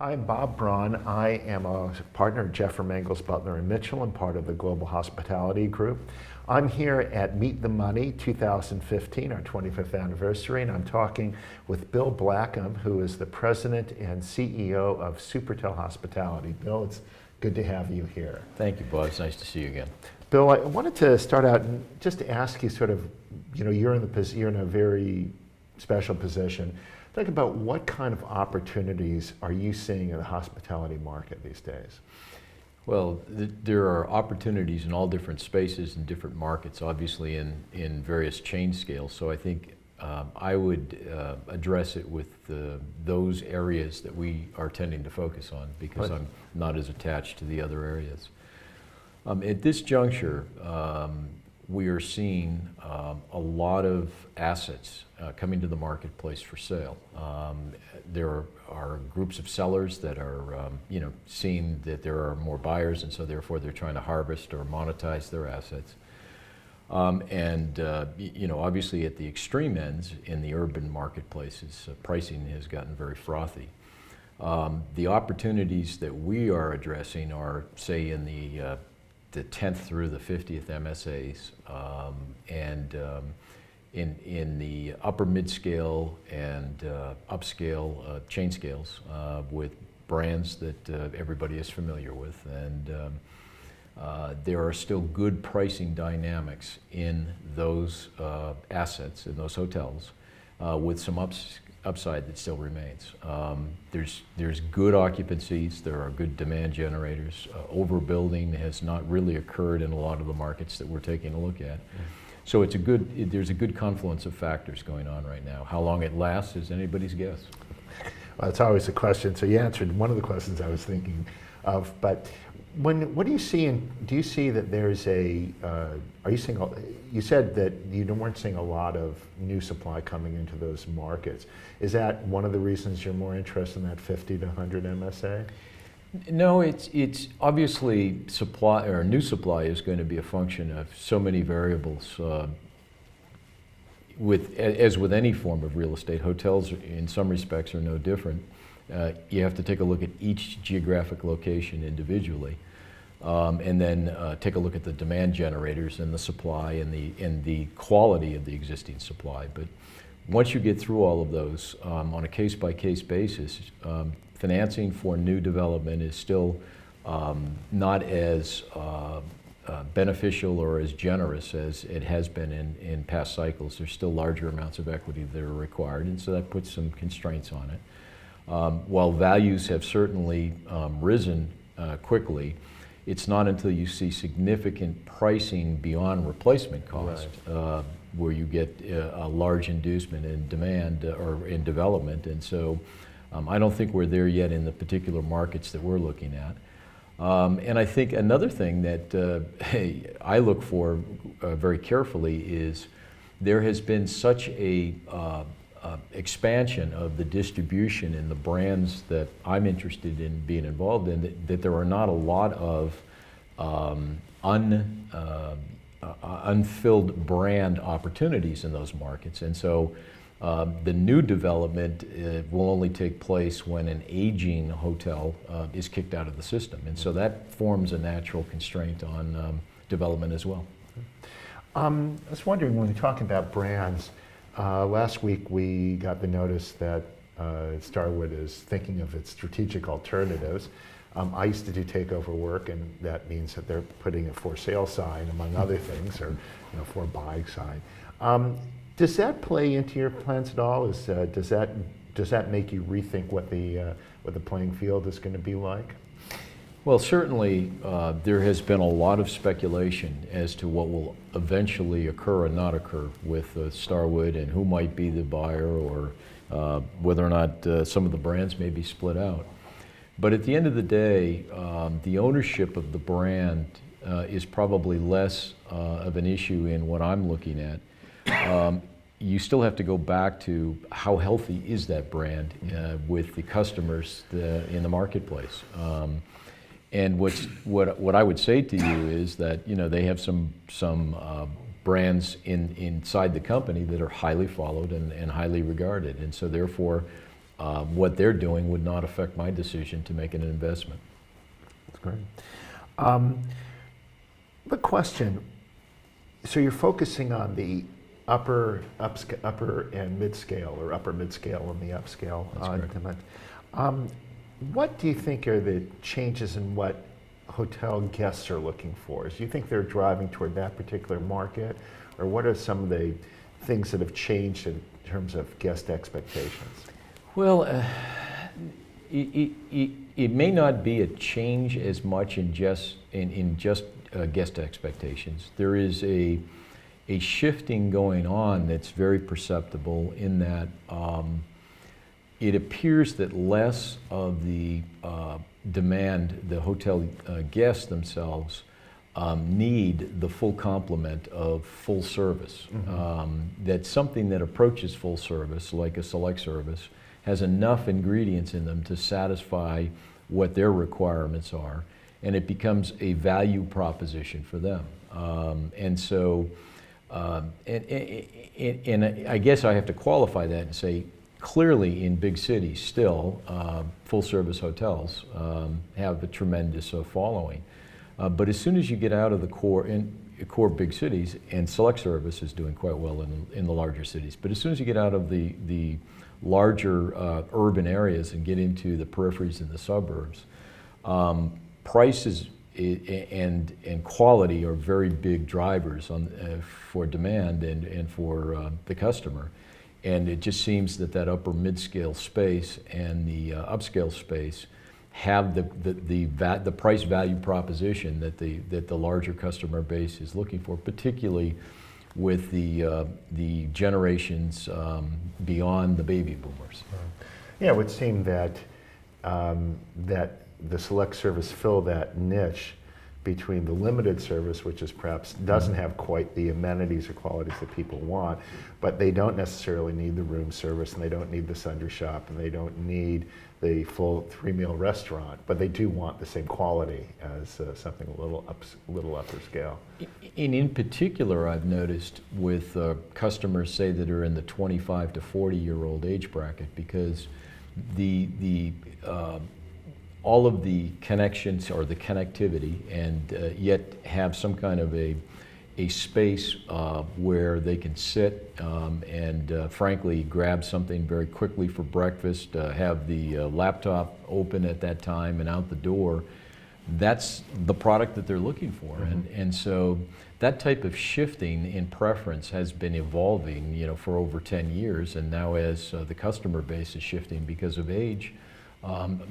I'm Bob Braun. I am a partner at Jeffrey Mangels, Butler and Mitchell and part of the Global Hospitality Group. I'm here at Meet the Money 2015, our 25th anniversary, and I'm talking with Bill Blackham, who is the president and CEO of Supertel Hospitality. Bill, it's good to have you here. Thank you, Bob. It's nice to see you again. Bill, I wanted to start out and just to ask you you're in a very special position. Think about what kind of opportunities are you seeing in the hospitality market these days? Well, there are opportunities in all different spaces and different markets, obviously in various chain scales. So I think I would address it with those areas that we are tending to focus on because I'm not as attached to the other areas. At this juncture, we are seeing a lot of assets coming to the marketplace for sale. There are groups of sellers that are, seeing that there are more buyers, and so therefore they're trying to harvest or monetize their assets. Obviously at the extreme ends in the urban marketplaces, pricing has gotten very frothy. The opportunities that we are addressing are, say, in the 10th through the 50th MSAs, and in the upper mid-scale and upscale chain scales with brands that everybody is familiar with. And there are still good pricing dynamics in those assets, in those hotels, with some upside that still remains. There's good occupancies, there are good demand generators. Overbuilding has not really occurred in a lot of the markets that we're taking a look at. So there's a good confluence of factors going on right now. How long it lasts is anybody's guess. Well, that's always a question. So you answered one of the questions I was thinking of, but what do you see do you see that there's you said that you weren't seeing a lot of new supply coming into those markets. Is that one of the reasons you're more interested in that 50 to 100 MSA? No, it's obviously supply, or new supply is going to be a function of so many variables. As with any form of real estate, hotels in some respects are no different. You have to take a look at each geographic location individually, and then take a look at the demand generators and the supply and the quality of the existing supply. But once you get through all of those on a case-by-case basis, financing for new development is still not as beneficial or as generous as it has been in past cycles. There's still larger amounts of equity that are required, and so that puts some constraints on it. While values have certainly risen quickly, it's not until you see significant pricing beyond replacement cost where you get a large inducement in demand or in development. And so I don't think we're there yet in the particular markets that we're looking at. And I think another thing that I look for very carefully is there has been such a expansion of the distribution in the brands that I'm interested in being involved in, that there are not a lot of unfilled brand opportunities in those markets. And so the new development will only take place when an aging hotel is kicked out of the system. And so that forms a natural constraint on development as well. I was wondering, when we're talking about brands, last week we got the notice that Starwood is thinking of its strategic alternatives. I used to do takeover work, and that means that they're putting a for sale sign, among other things, or for buy sign. Does that play into your plans at all? Does that make you rethink what the playing field is going to be like? Well, certainly there has been a lot of speculation as to what will eventually occur or not occur with Starwood and who might be the buyer, or whether or not some of the brands may be split out. But at the end of the day, the ownership of the brand is probably less of an issue in what I'm looking at. You still have to go back to how healthy is that brand with the customers in the marketplace. And what I would say to you is that they have some brands inside the company that are highly followed and highly regarded, and so therefore what they're doing would not affect my decision to make an investment. That's great. The question, so you're focusing on the upper and mid-scale, or upper mid-scale and the upscale. That's correct. What do you think are the changes in what hotel guests are looking for? Do you think they're driving toward that particular market, or what are some of the things that have changed in terms of guest expectations? Well, it may not be a change as much in just guest expectations. There is a shifting going on that's very perceptible in that it appears that less of the demand, the hotel guests themselves need the full complement of full service. That something that approaches full service, like a select service, has enough ingredients in them to satisfy what their requirements are, and it becomes a value proposition for them. And I guess I have to qualify that and say, clearly in big cities still, full service hotels have a tremendous following. But as soon as you get out of the core big cities, and select service is doing quite well in the larger cities, but as soon as you get out of the larger urban areas and get into the peripheries and the suburbs, prices and quality are very big drivers for demand and for the customer. And it just seems that upper mid-scale space and the upscale space have the price value proposition that the larger customer base is looking for, particularly with the generations beyond the baby boomers. Yeah, it would seem that that the select service fill that niche between the limited service, which is perhaps doesn't have quite the amenities or qualities that people want, but they don't necessarily need the room service, and they don't need the sundry shop, and they don't need the full 3-meal restaurant, but they do want the same quality as something a little upper scale. In particular, I've noticed with customers, say, that are in the 25 to 40-year-old age bracket, because all of the connections or the connectivity, and yet have some kind of a space where they can sit and frankly grab something very quickly for breakfast, have the laptop open at that time and out the door. That's the product that they're looking for. And so that type of shifting in preference has been evolving, for over 10 years, and now as the customer base is shifting because of age,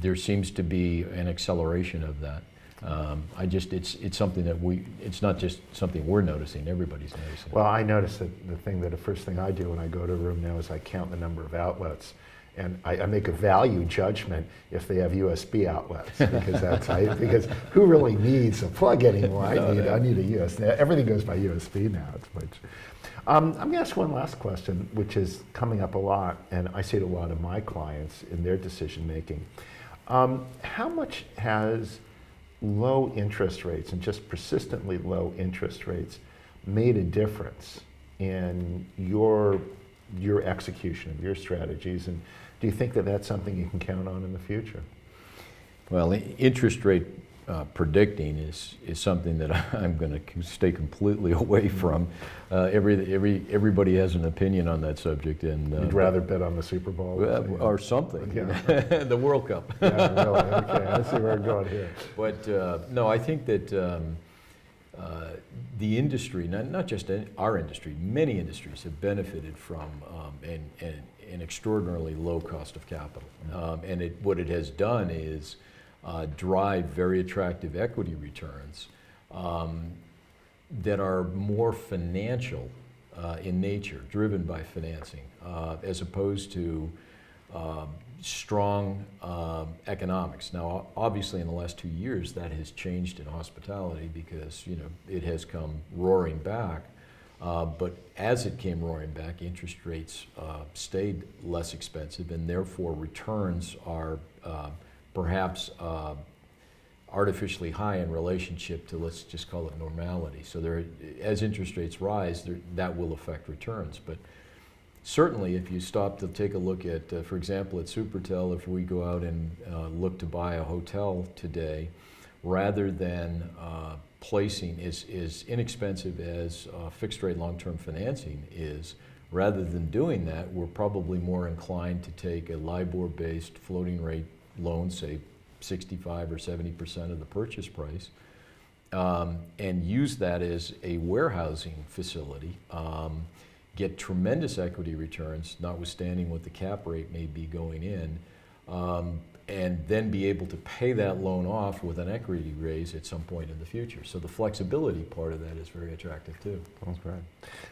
there seems to be an acceleration of that. It's something that it's not just something we're noticing, everybody's noticing. Well, I notice that the first thing I do when I go to a room now is I count the number of outlets, and I make a value judgment if they have USB outlets, because who really needs a plug anymore? I need a USB. Everything goes by USB now. I'm going to ask one last question, which is coming up a lot, and I see it a lot of my clients in their decision making. How much has low interest rates, and just persistently low interest rates, made a difference in your execution of your strategies, and do you think that that's something you can count on in the future? Well, interest rate predicting is something that I'm going to stay completely away from. Everybody has an opinion on that subject, and you'd rather bet on the Super Bowl or something. Yeah. The World Cup. Yeah, really. Okay, I see where I'm going here. But no, I think that the industry, not just our industry, many industries have benefited from an extraordinarily low cost of capital, and what it has done is drive very attractive equity returns that are more financial in nature, driven by financing, as opposed to strong economics. Now, obviously, in the last 2 years, that has changed in hospitality because it has come roaring back. But as it came roaring back, interest rates stayed less expensive, and therefore returns are perhaps artificially high in relationship to, let's just call it, normality. So as interest rates rise, that will affect returns. But Certainly, if you stop to take a look at, for example, at Supertel, if we go out and look to buy a hotel today, rather than placing as inexpensive as fixed rate long-term financing is, rather than doing that, we're probably more inclined to take a LIBOR-based floating rate loan, say 65 or 70% of the purchase price, and use that as a warehousing facility. Get tremendous equity returns, notwithstanding what the cap rate may be going in, and then be able to pay that loan off with an equity raise at some point in the future. So the flexibility part of that is very attractive too. Sounds great.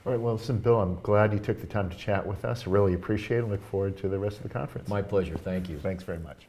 All right, well, listen, Bill, I'm glad you took the time to chat with us. I really appreciate it and look forward to the rest of the conference. My pleasure, thank you. Thanks very much.